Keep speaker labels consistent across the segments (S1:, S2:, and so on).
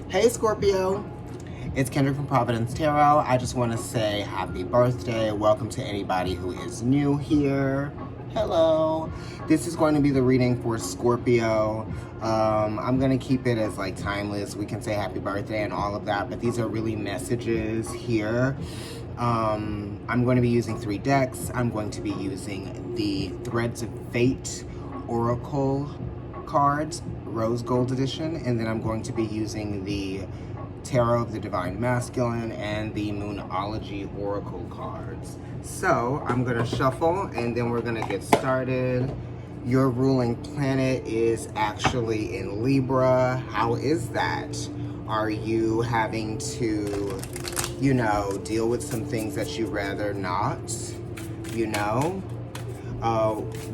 S1: Hey Scorpio, it's Kendrick from Providence Tarot. I just want to say happy birthday. Welcome to anybody who is new here. Hello. This is going to be the reading for Scorpio. I'm going to keep it as like timeless. We can say happy birthday and all of that, but these are really messages here. I'm going to be using 3 decks. I'm going to be using the Threads of Fate Oracle cards, Rose Gold Edition, and then I'm going to be using the Tarot of the Divine Masculine and the Moonology Oracle cards. So I'm going to shuffle and then we're going to get started. Your ruling planet is actually in Libra. How is that? Are you having to, you know, deal with some things that you'd rather not, you know?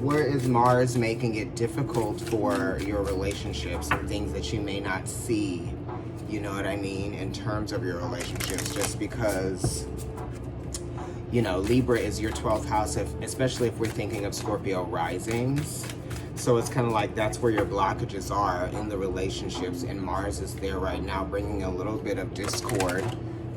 S1: Where is Mars making it difficult for your relationships and things that you may not see, you know what I mean, in terms of your relationships? Just because, you know, Libra is your 12th house, especially if we're thinking of Scorpio risings. So it's kind of like that's where your blockages are in the relationships, and Mars is there right now bringing a little bit of discord,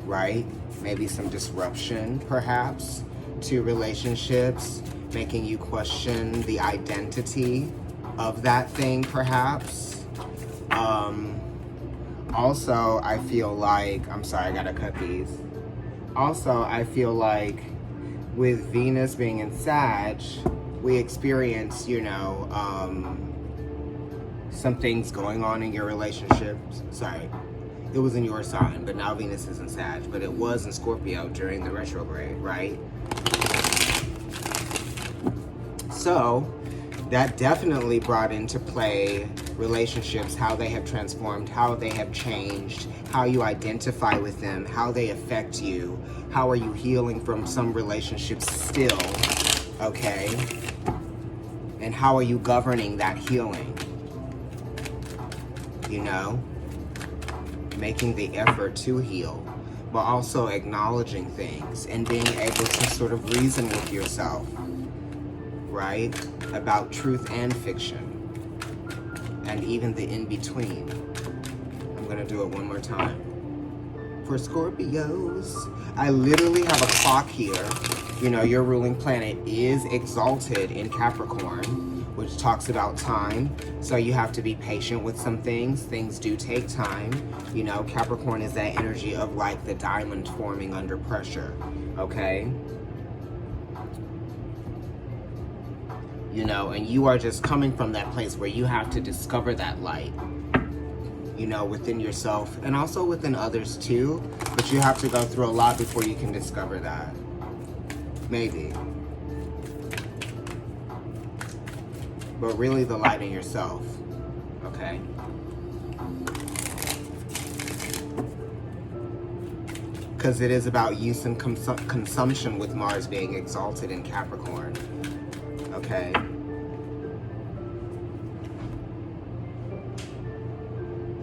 S1: right? Maybe some disruption, perhaps, to relationships, making you question the identity of that thing, perhaps. Also, I feel like, I'm sorry, I gotta cut these. Also, I feel like with Venus being in Sag, we experience, you know, some things going on in your relationships. Sorry, it was in your sign, but now Venus is in Sag, but it was in Scorpio during the retrograde, right? So that definitely brought into play relationships, how they have transformed, how they have changed, how you identify with them, how they affect you, how are you healing from some relationships still, okay? And how are you governing that healing? You know? Making the effort to heal, but also acknowledging things and being able to sort of reason with yourself, right? About truth and fiction, and even the in-between. I'm gonna do it one more time. For Scorpios, I literally have a clock here. You know, your ruling planet is exalted in Capricorn, which talks about time. So you have to be patient with some things. Things do take time. You know, Capricorn is that energy of like the diamond forming under pressure, okay? You know, and you are just coming from that place where you have to discover that light, you know, within yourself and also within others too. But you have to go through a lot before you can discover that. Maybe. But really the light in yourself, okay? Because it is about use and consumption with Mars being exalted in Capricorn. Okay.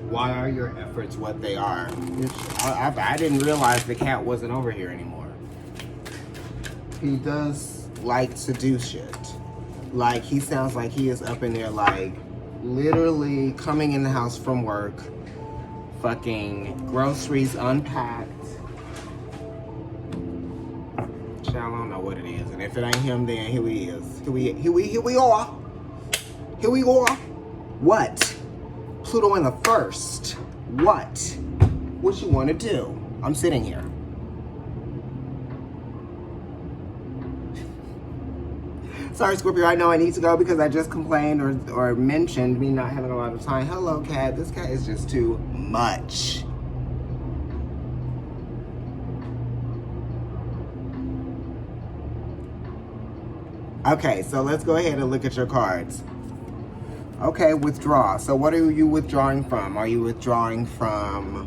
S1: Why are your efforts what they are? I didn't realize the cat wasn't over here anymore. He does like to do shit. Like, he sounds like he is up in there, like, literally coming in the house from work, fucking groceries unpacked. I don't know what it is, and if it ain't him, then here he is. Here we are. Here we are. What? Pluto in the first. What? What you want to do? I'm sitting here. Sorry, Scorpio, I know I need to go because I just complained or mentioned me not having a lot of time. Hello, cat. This cat is just too much. Okay, so let's go ahead and look at your cards. Okay, withdraw. So what are you withdrawing from? Are you withdrawing from,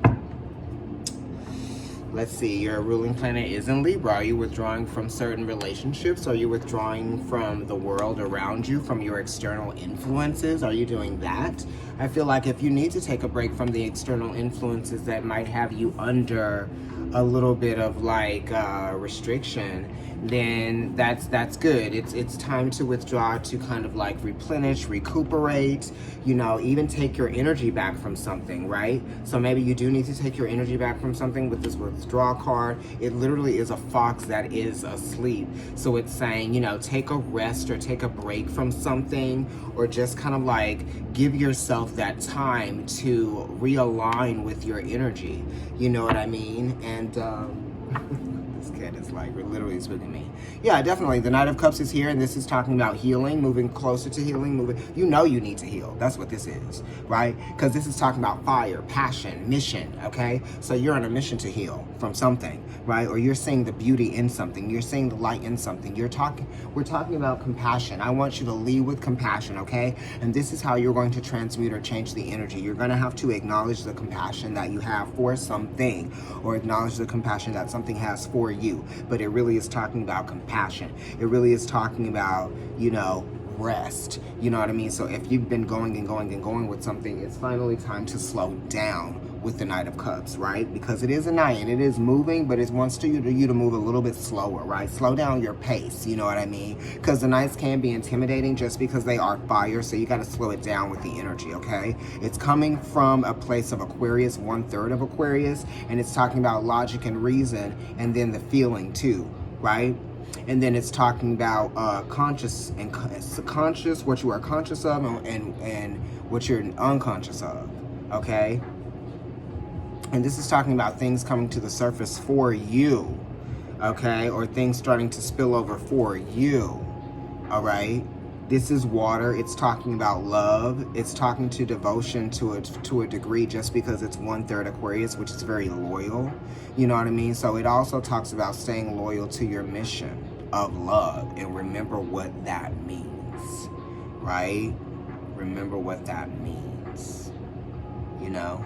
S1: let's see, your ruling planet is in Libra. Are you withdrawing from certain relationships? Are you withdrawing from the world around you, from your external influences? Are you doing that? I feel like if you need to take a break from the external influences that might have you under a little bit of like restriction, then that's good. It's time to withdraw, to kind of like replenish, recuperate, you know, even take your energy back from something, right? So maybe you do need to take your energy back from something with this withdraw card. It literally is a fox that is asleep. So it's saying, you know, take a rest or take a break from something, or just kind of like give yourself that time to realign with your energy. You know what I mean? And this kid is like literally spooking me. Yeah, definitely. The Knight of Cups is here, and this is talking about healing, moving closer to healing, moving. You know you need to heal. That's what this is, right? Because this is talking about fire, passion, mission, okay? So you're on a mission to heal from something, right? Or you're seeing the beauty in something. You're seeing the light in something. We're talking about compassion. I want you to lead with compassion, okay? And this is how you're going to transmute or change the energy. You're going to have to acknowledge the compassion that you have for something, or acknowledge the compassion that something has for you. But it really is talking about compassion. It really is talking about, you know, rest. You know what I mean? So if you've been going and going and going with something, it's finally time to slow down with the Knight of Cups, right? Because it is a knight and it is moving, but it wants you to move a little bit slower, right? Slow down your pace, you know what I mean? Because the knights can be intimidating just because they are fire, so you got to slow it down with the energy, okay? It's coming from a place of Aquarius, 1/3 of Aquarius, and it's talking about logic and reason, and then the feeling too, right? And then it's talking about conscious, what you are conscious of, and what you're unconscious of, okay? And this is talking about things coming to the surface for you, okay? Or things starting to spill over for you, all right? This is water. It's talking about love. It's talking to devotion to a degree, just because it's 1/3 Aquarius, which is very loyal. You know what I mean? So it also talks about staying loyal to your mission of love. And remember what that means, right? Remember what that means, you know?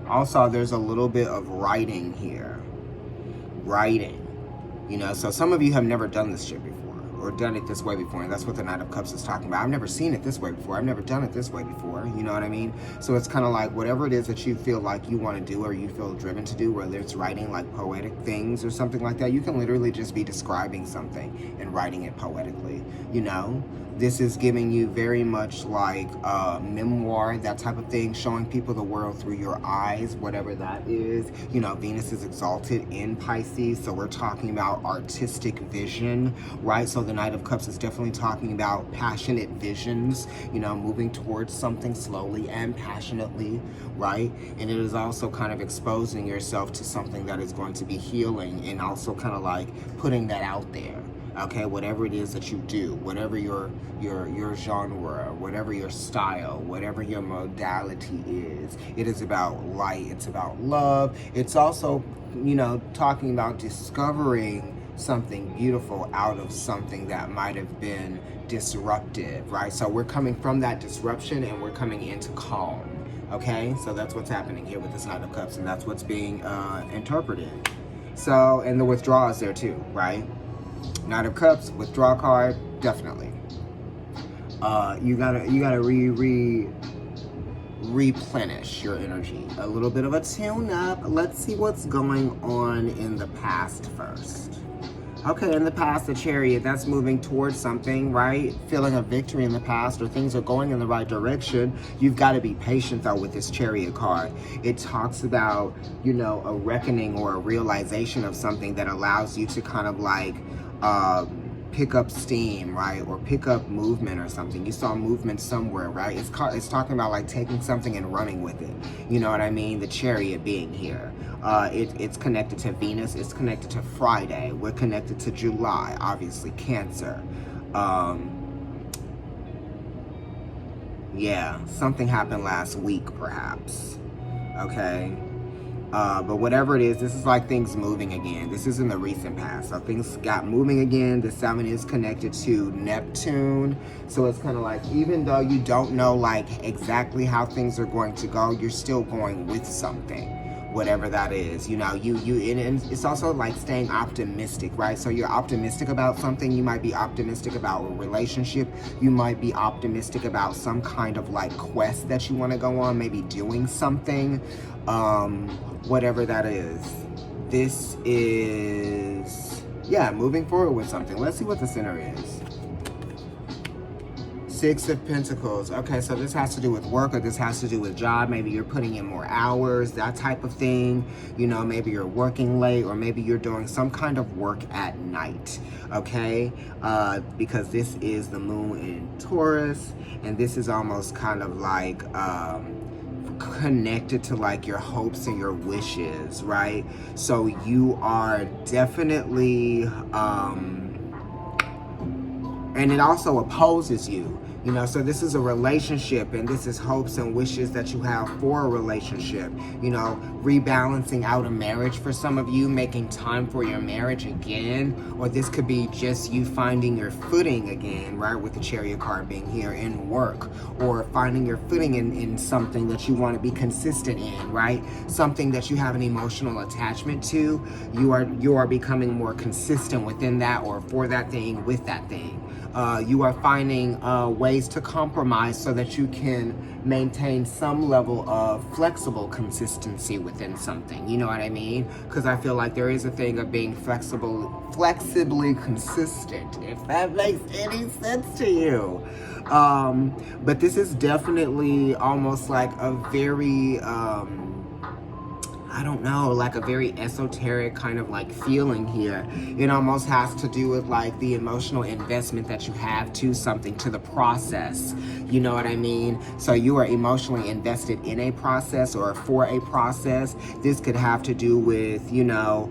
S1: Also, there's a little bit of writing here. Writing, you know? So some of you have never done this shit before, or done it this way before, and that's what the Knight of Cups is talking about. I've never seen it this way before. I've never done it this way before, you know what I mean? So it's kind of like whatever it is that you feel like you want to do, or you feel driven to do, whether it's writing like poetic things or something like that, you can literally just be describing something and writing it poetically, you know? This is giving you very much like memoir, that type of thing, showing people the world through your eyes, whatever that is. You know, Venus is exalted in Pisces, so we're talking about artistic vision, right? So the Knight of Cups is definitely talking about passionate visions, you know, moving towards something slowly and passionately, right? And it is also kind of exposing yourself to something that is going to be healing, and also kind of like putting that out there. Okay, whatever it is that you do, whatever your genre, whatever your style, whatever your modality is, it is about light, it's about love. It's also, you know, talking about discovering something beautiful out of something that might have been disruptive, right? So we're coming from that disruption and we're coming into calm, okay? So that's what's happening here with this Knight of Cups, and that's what's being interpreted. So, and the withdrawal is there too, right? Knight of Cups, withdraw card, definitely. You gotta replenish your energy. A little bit of a tune-up. Let's see what's going on in the past first. Okay, in the past, the Chariot, that's moving towards something, right? Feeling a victory in the past, or things are going in the right direction. You've got to be patient, though, with this Chariot card. It talks about, you know, a reckoning or a realization of something that allows you to kind of like pick up steam, right? Or pick up movement or something. You saw movement somewhere, right? It's talking about like taking something and running with it. You know what I mean? The Chariot being here. It's connected to Venus. It's connected to Friday. We're connected to July, obviously, Cancer. Yeah, something happened last week, perhaps. Okay. But whatever it is, this is like things moving again. This is in the recent past. So things got moving again. The 7 is connected to Neptune. So it's kind of like, even though you don't know like exactly how things are going to go, you're still going with something, whatever that is. You know, and it's also like staying optimistic, right? So you're optimistic about something. You might be optimistic about a relationship. You might be optimistic about some kind of like quest that you want to go on, maybe doing something. Whatever that is. This is Yeah, moving forward with something. Let's see what the center is. Six of Pentacles. Okay, so this has to do with work, or this has to do with job. Maybe you're putting in more hours, that type of thing. You know, maybe you're working late, or maybe you're doing some kind of work at night. Okay, because this is the moon in Taurus, and this is almost kind of like connected to like your hopes and your wishes, right? So you are definitely and it also opposes you, you know. So this is a relationship, and this is hopes and wishes that you have for a relationship, you know, rebalancing out a marriage for some of you, making time for your marriage again, or this could be just you finding your footing again, right, with the Chariot card being here, in work, or finding your footing in something that you want to be consistent in, right, something that you have an emotional attachment to. You are becoming more consistent within that, or for that thing, with that thing. You are finding ways to compromise so that you can maintain some level of flexible consistency within something. You know what I mean? Because I feel like there is a thing of being flexibly consistent, if that makes any sense to you. But this is definitely almost like a very... I don't know, like a very esoteric kind of like feeling here. It almost has to do with like the emotional investment that you have to something, to the process. You know what I mean? So you are emotionally invested in a process, or for a process. This could have to do with, you know,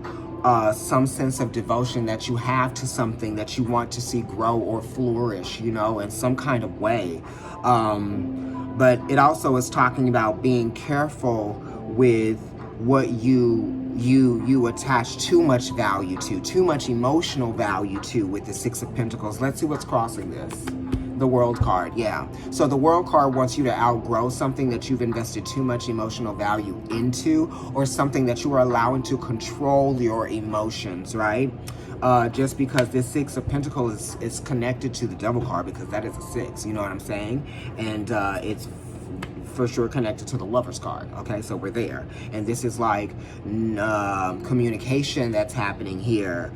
S1: some sense of devotion that you have to something that you want to see grow or flourish, you know, in some kind of way. But it also is talking about being careful with what you attach too much value to, too much emotional value to, with the Six of Pentacles. Let's see what's crossing this. The World card, yeah. So the World card wants you to outgrow something that you've invested too much emotional value into, or something that you are allowing to control your emotions, right? Just because this Six of Pentacles is connected to the Devil card, because that is a six, you know what I'm saying? And it's for sure connected to the Lovers card. Okay, so we're there, and this is like communication that's happening here.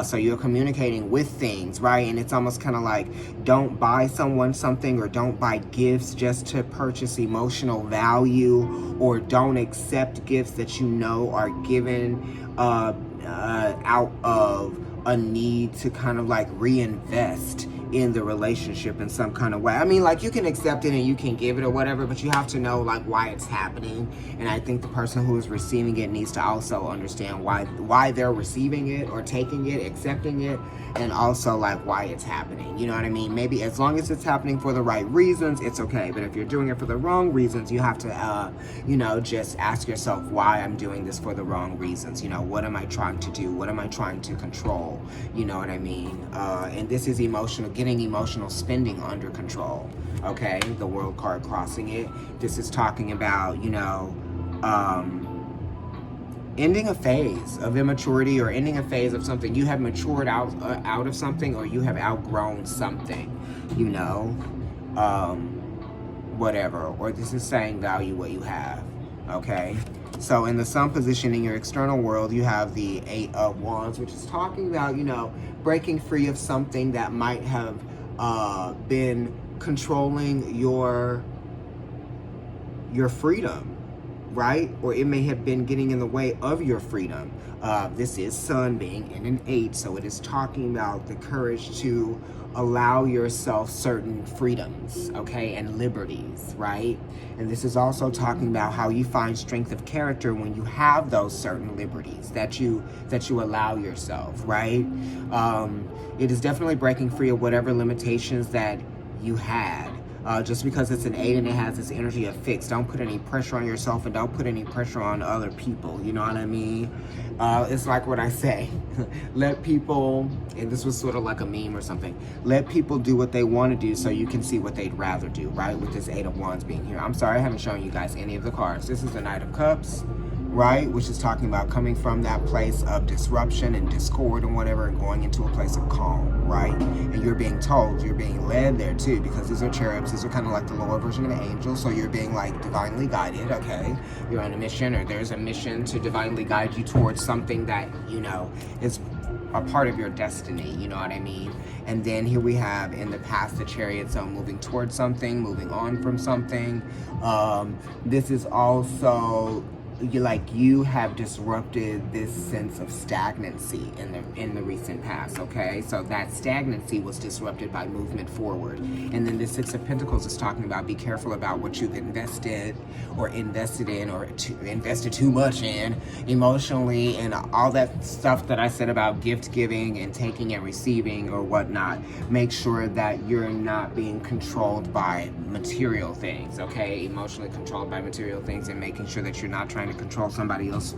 S1: So you're communicating with things, right? And it's almost kind of like, don't buy someone something, or don't buy gifts just to purchase emotional value, or don't accept gifts that you know are given out of a need to kind of like reinvest in the relationship in some kind of way. I mean, like, you can accept it and you can give it or whatever, but you have to know like why it's happening. And I think the person who is receiving it needs to also understand why they're receiving it, or taking it, accepting it, and also like why it's happening. You know what I mean? Maybe as long as it's happening for the right reasons, it's okay. But if you're doing it for the wrong reasons, you have to you know, just ask yourself, why I'm doing this for the wrong reasons. You know, what am I trying to do? What am I trying to control? You know what I mean? And this is emotional, getting emotional spending under control. Okay, the World card crossing it. This is talking about, you know, ending a phase of immaturity, or ending a phase of something. You have matured out of something, or you have outgrown something, you know, whatever. Or this is saying value what you have. Okay, so in the Sun position in your external world, you have the Eight of Wands, which is talking about, you know, breaking free of something that might have been controlling your freedom, right? Or it may have been getting in the way of your freedom. This is Sun being in an 8, so it is talking about the courage to allow yourself certain freedoms, okay, and liberties, right? And this is also talking about how you find strength of character when you have those certain liberties that you allow yourself, right? It is definitely breaking free of whatever limitations that you had. Just because it's an 8 and it has this energy of fixed, don't put any pressure on yourself, and don't put any pressure on other people. You know what I mean? It's like what I say. Let people, and this was sort of like a meme or something, let people do what they want to do so you can see what they'd rather do, right? With this 8 of Wands being here. I'm sorry I haven't shown you guys any of the cards. This is the Knight of Cups, right? Which is talking about coming from that place of disruption and discord and whatever, and going into a place of calm, right? And you're being told, you're being led there too, because these are cherubs. These are kind of like the lower version of an angel. So you're being like divinely guided, okay? You're on a mission, or there's a mission to divinely guide you towards something that, you know, is a part of your destiny, you know what I mean? And then here we have in the past the Chariot, so moving towards something, moving on from something. This is also you have disrupted this sense of stagnancy in the recent past, okay? So that stagnancy was disrupted by movement forward. And then the Six of Pentacles is talking about be careful about what you've invested in or invested too much in emotionally, and all that stuff that I said about gift giving and taking and receiving or whatnot. Make sure that you're not being controlled by material things, okay? Emotionally controlled by material things, and making sure that you're not trying to control somebody else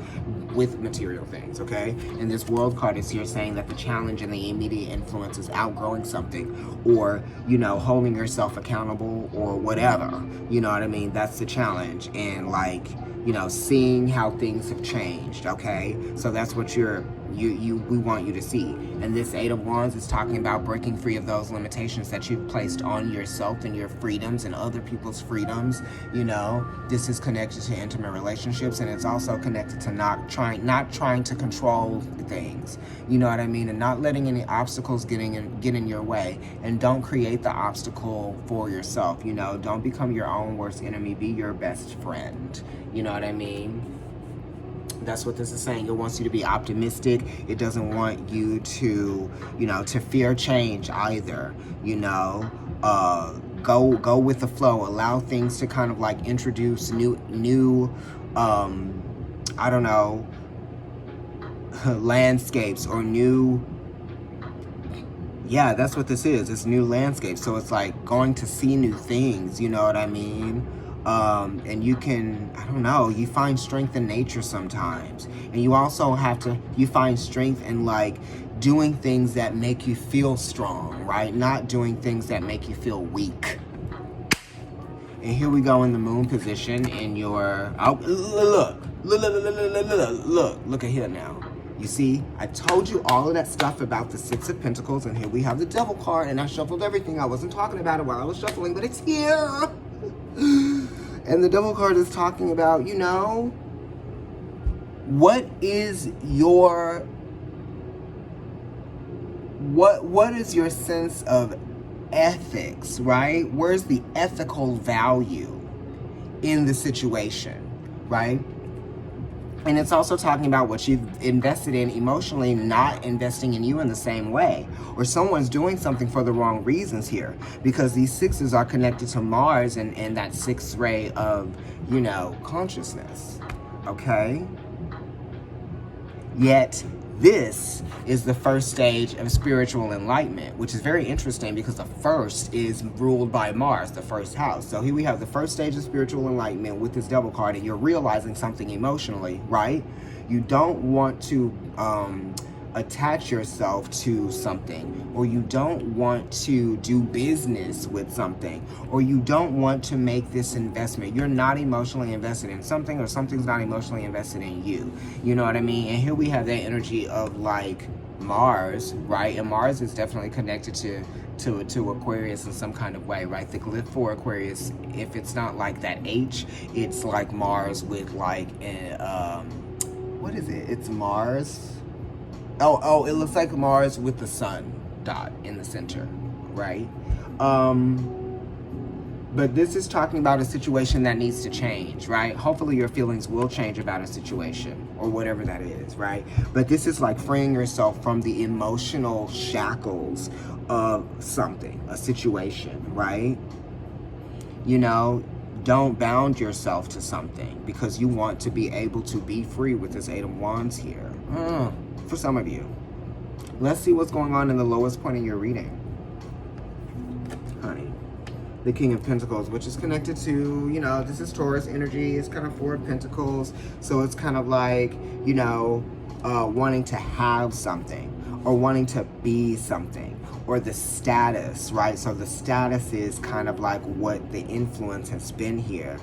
S1: with material things, okay? And this World card is here saying that the challenge and the immediate influence is outgrowing something, or, you know, holding yourself accountable or whatever, you know what I mean? That's the challenge. And like, you know, seeing how things have changed, okay? So that's what we want you to see. And this Eight of Wands is talking about breaking free of those limitations that you've placed on yourself and your freedoms and other people's freedoms. You know, this is connected to intimate relationships, and it's also connected to not trying to control things. You know what I mean? And not letting any obstacles get in your way. And don't create the obstacle for yourself. You know, don't become your own worst enemy. Be your best friend. You know what I mean? That's what this is saying. It wants you to be optimistic. It doesn't want you to, you know, to fear change either. You know, go with the flow. Allow things to kind of like introduce new I don't know, landscapes or new. Yeah, that's what this is. It's new landscapes. So it's like going to see new things. You know what I mean? And you can, I don't know, you find strength in nature sometimes. And you also you find strength in like doing things that make you feel strong, right? Not doing things that make you feel weak. And here we go in the moon position in your, look at here now. You see, I told you all of that stuff about the Six of Pentacles, and here we have the Devil card, and I shuffled everything. I wasn't talking about it while I was shuffling, but it's here. And the Devil card is talking about, you know, what is your sense of ethics, right? Where's the ethical value in the situation, right? And it's also talking about what you've invested in emotionally, not investing in you in the same way. Or someone's doing something for the wrong reasons here. Because these sixes are connected to Mars and that sixth ray of, you know, consciousness. Okay? Yet, this is the first stage of spiritual enlightenment, which is very interesting because the first is ruled by Mars, the first house. So here we have the first stage of spiritual enlightenment with this Devil card, and you're realizing something emotionally, right? You don't want to attach yourself to something, or you don't want to do business with something, or you don't want to make this investment. You're not emotionally invested in something, or something's not emotionally invested in you. You know what I mean? And here we have that energy of like Mars, right? And Mars is definitely connected to Aquarius in some kind of way, right? The glyph for Aquarius, if it's not like that H, it's like Mars with like what is it? It's Mars. Oh, it looks like Mars with the sun dot in the center, right? But this is talking about a situation that needs to change, right? Hopefully your feelings will change about a situation or whatever that is, right? But this is like freeing yourself from the emotional shackles of something, a situation, right? You know, don't bound yourself to something because you want to be able to be free with this Eight of Wands here. For some of you. Let's see what's going on in the lowest point of your reading. Honey. The King of Pentacles, which is connected to, you know, this is Taurus energy. It's kind of Four of Pentacles. So it's kind of like, you know, wanting to have something or wanting to be something, or the status, right? So the status is kind of like what the influence has been here.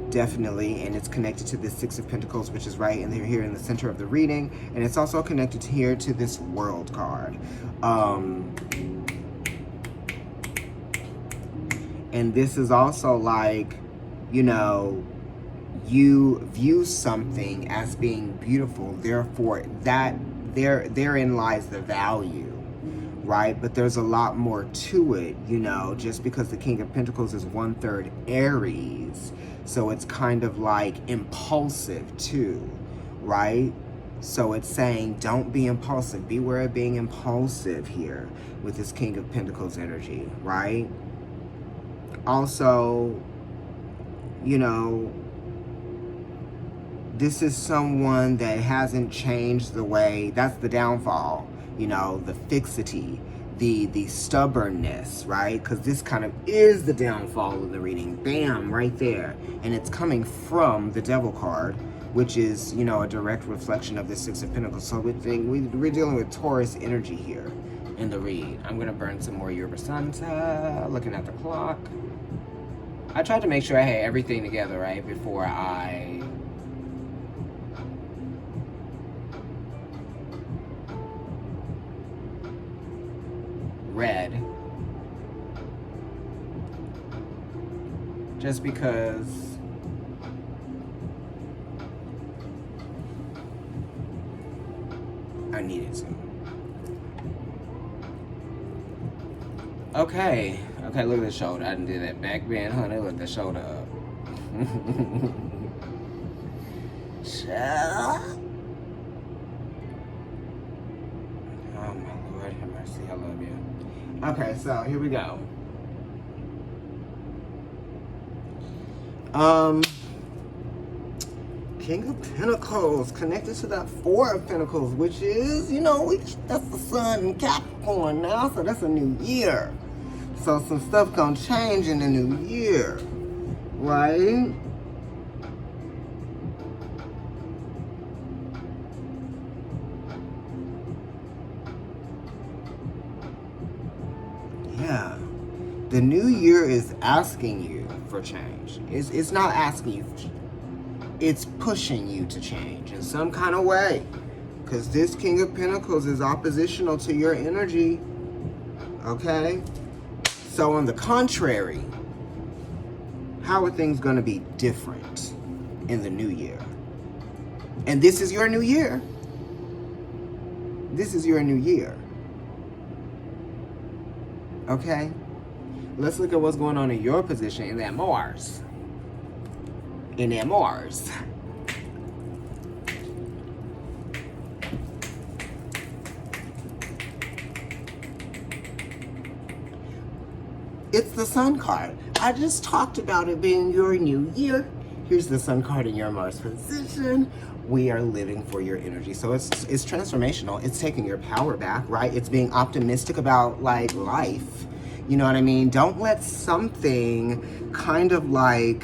S1: Definitely, and it's connected to this Six of Pentacles, which is right in there here in the center of the reading, and it's also connected here to this World card. And this is also like, you know, you view something as being beautiful, therefore that therein lies the value, right? But there's a lot more to it, you know, just because the King of Pentacles is 1/3 Aries. So it's kind of like impulsive too, right? So it's saying don't be impulsive. Beware of being impulsive here with this King of Pentacles energy, right? Also, you know, this is someone that hasn't changed the way, that's the downfall, you know, the fixity, the stubbornness, right? Because this kind of is the downfall of the reading. Bam, right there. And it's coming from the Devil card, which is, you know, a direct reflection of the Six of Pentacles. So we're dealing with Taurus energy here in the read. I'm going to burn some more Yerba Santa, looking at the clock. I tried to make sure I had everything together, right, before I read. Just because I needed to. Okay, look at the shoulder. I didn't do that back bend, honey. Look at the shoulder up. Oh my Lord, have mercy. I love you. Okay, so here we go. King of Pentacles connected to that Four of Pentacles, which is, you know, that's the sun in Capricorn now, so that's a new year. So some stuff gonna change in the new year, right? Yeah. The new year is asking you for change. It's not asking you for change. It's pushing you to change in some kind of way. Because this King of Pentacles is oppositional to your energy. Okay? So on the contrary, how are things going to be different in the new year? And this is your new year. This is your new year. Okay? Let's look at what's going on in your position in that Mars. In that Mars. It's the Sun card. I just talked about it being your new year. Here's the Sun card in your Mars position. We are living for your energy. So it's transformational. It's taking your power back, right? It's being optimistic about like life. You know what I mean? Don't let something kind of like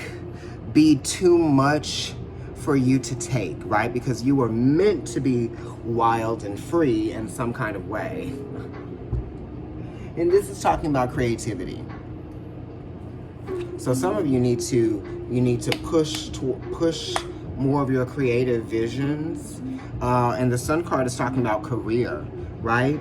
S1: be too much for you to take, right? Because you were meant to be wild and free in some kind of way. And this is talking about creativity. So some of you need to push more of your creative visions. And the Sun card is talking about career, right?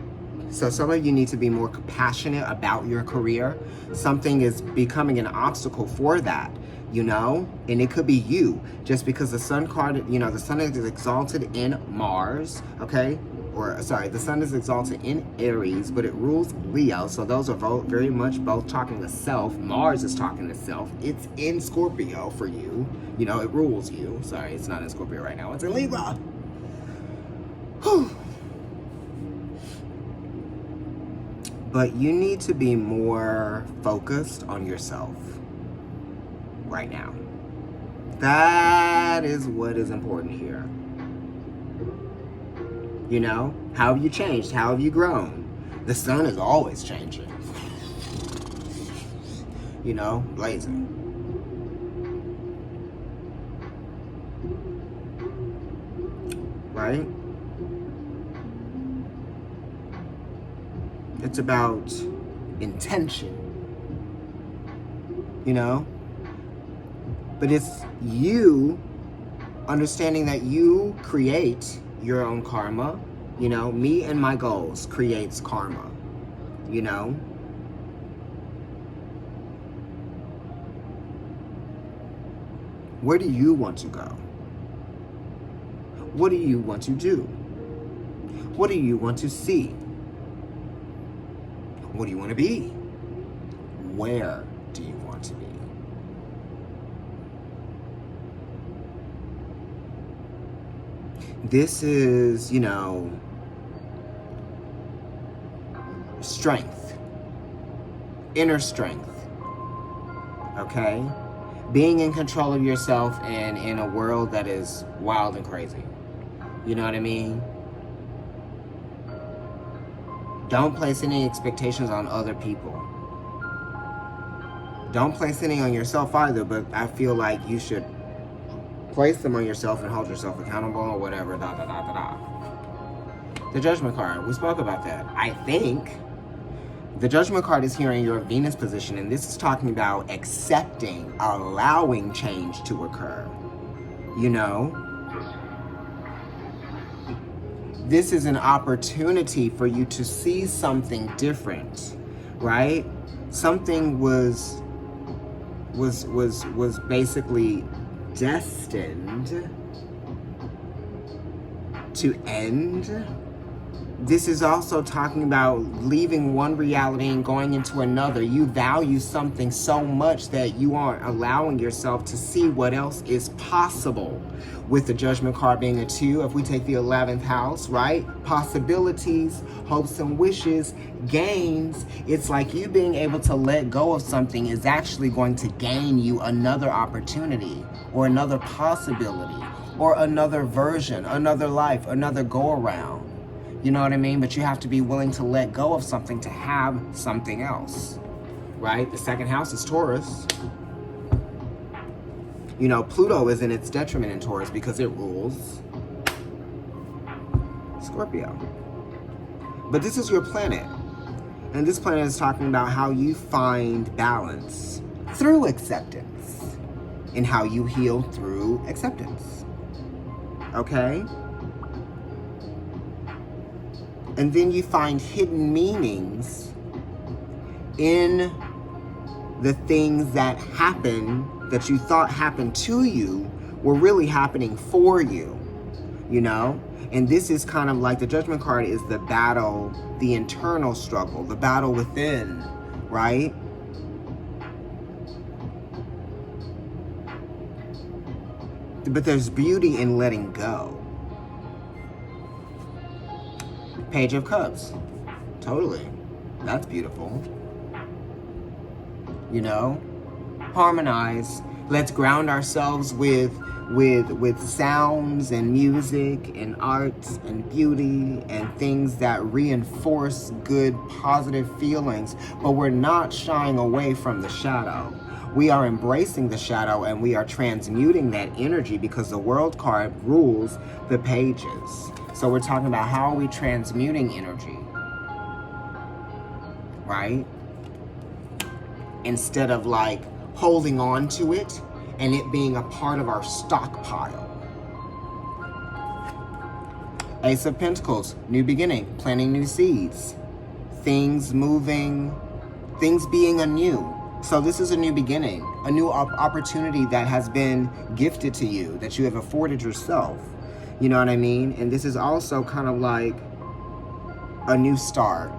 S1: So some of you need to be more passionate about your career. Something is becoming an obstacle for that, you know? And it could be you, just because the Sun card, you know, the Sun is exalted in Mars, okay? Or, sorry, the Sun is exalted in Aries, but it rules Leo. So those are very much both talking to self. Mars is talking to self. It's in Scorpio for you. You know, it rules you. Sorry, it's not in Scorpio right now. It's in Libra. Whew. But you need to be more focused on yourself right now. That is what is important here. You know, how have you changed? How have you grown? The sun is always changing. You know, blazing. Right? It's about intention. You know? But it's you understanding that you create your own karma. You know, me and my goals creates karma. You know? Where do you want to go? What do you want to do? What do you want to see? What do you want to be? Where do you want to be? This is, you know, strength, inner strength, okay? Being in control of yourself and in a world that is wild and crazy. You know what I mean? Don't place any expectations on other people. Don't place any on yourself either, but I feel like you should place them on yourself and hold yourself accountable or whatever, The Judgment card, we spoke about that. I think the Judgment card is here in your Venus position, and this is talking about accepting, allowing change to occur. You know? This is an opportunity for you to see something different, right? Something was basically destined to end. This is also talking about leaving one reality and going into another. You value something so much that you aren't allowing yourself to see what else is possible. With the Judgment card being a 2, if we take the 11th house, right? Possibilities, hopes and wishes, gains. It's like you being able to let go of something is actually going to gain you another opportunity or another possibility or another version, another life, another go-around. You know what I mean? But you have to be willing to let go of something to have something else, right? The 2nd house is Taurus. You know, Pluto is in its detriment in Taurus because it rules Scorpio. But this is your planet. And this planet is talking about how you find balance through acceptance and how you heal through acceptance. Okay? And then you find hidden meanings in the things that happen that you thought happened to you were really happening for you, you know? And this is kind of like the Judgment card is the battle, the internal struggle, the battle within, right? But there's beauty in letting go. Page of Cups. Totally. That's beautiful. You know? Harmonize. Let's ground ourselves with sounds and music and arts and beauty and things that reinforce good, positive feelings. But we're not shying away from the shadow. We are embracing the shadow and we are transmuting that energy because the World card rules the pages. So we're talking about how are we transmuting energy, right? Instead of like holding on to it and it being a part of our stockpile. Ace of Pentacles, new beginning, planting new seeds, things moving, things being anew. So this is a new beginning, a new opportunity that has been gifted to you, that you have afforded yourself. You know what I mean? And this is also kind of like a new start,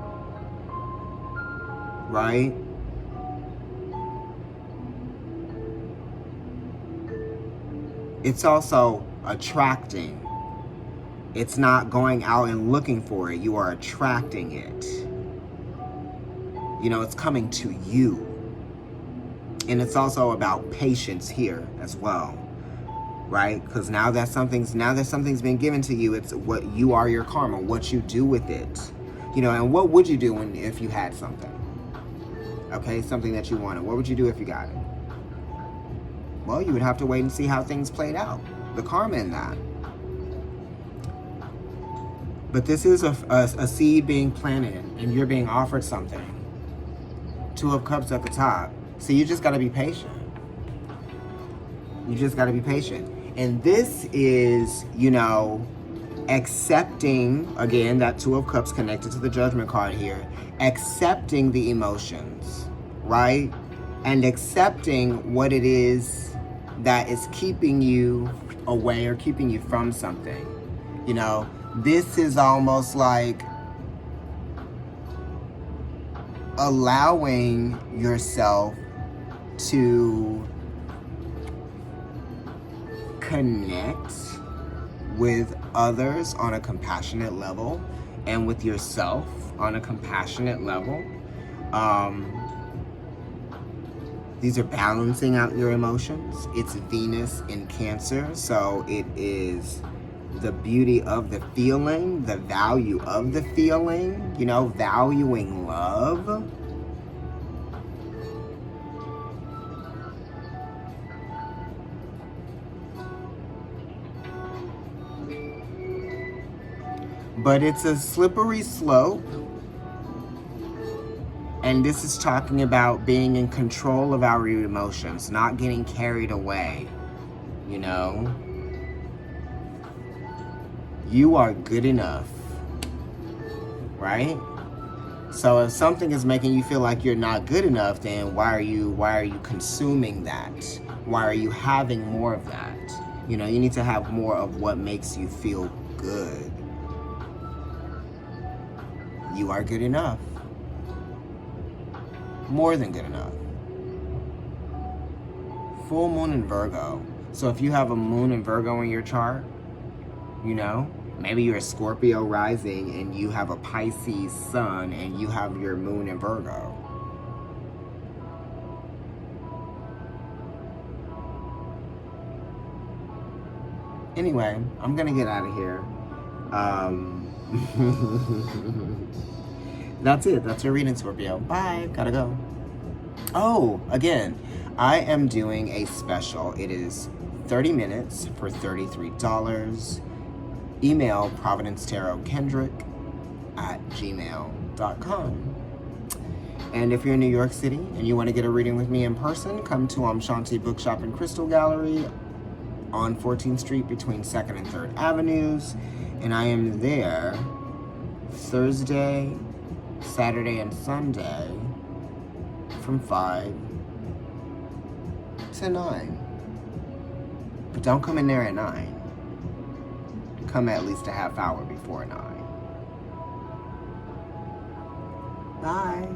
S1: right? It's also attracting. It's not going out and looking for it. You are attracting it. You know, it's coming to you. And it's also about patience here as well. Right? Because now that something's been given to you, it's what you are, your karma, what you do with it. You know, and what would you do if you had something? Okay, something that you wanted. What would you do if you got it? Well, you would have to wait and see how things played out. The karma in that. But this is a seed being planted and you're being offered something. 2 of Cups at the top. So you just got to be patient. You just got to be patient. And this is, you know, accepting, again, that 2 of Cups connected to the Judgment card here, accepting the emotions, right? And accepting what it is that is keeping you away or keeping you from something. You know, This is almost like allowing yourself to connect with others on a compassionate level and with yourself on a compassionate level. These are balancing out your emotions. It's Venus in Cancer, so it is the beauty of the feeling, the value of the feeling, you know, valuing love. But it's a slippery slope. And this is talking about being in control of our emotions, not getting carried away, you know? You are good enough, right? So if something is making you feel like you're not good enough, then why are you consuming that? Why are you having more of that? You know, you need to have more of what makes you feel good. You are good enough. More than good enough. Full moon in Virgo. So if you have a moon in Virgo in your chart, you know, maybe you're a Scorpio rising and you have a Pisces sun and you have your moon in Virgo. Anyway, I'm gonna get out of here. That's it. That's your reading, Scorpio. Bye. Gotta go. Oh, again, I am doing a special. It is 30 minutes for $33. Email providencetarotkendrick @gmail.com. And if you're in New York City and you want to get a reading with me in person, come to Shanti Bookshop and Crystal Gallery on 14th Street between 2nd and 3rd Avenues. And I am there Thursday, Saturday, and Sunday from 5 to 9. But don't come in there at 9. Come at least a half hour before 9. Bye.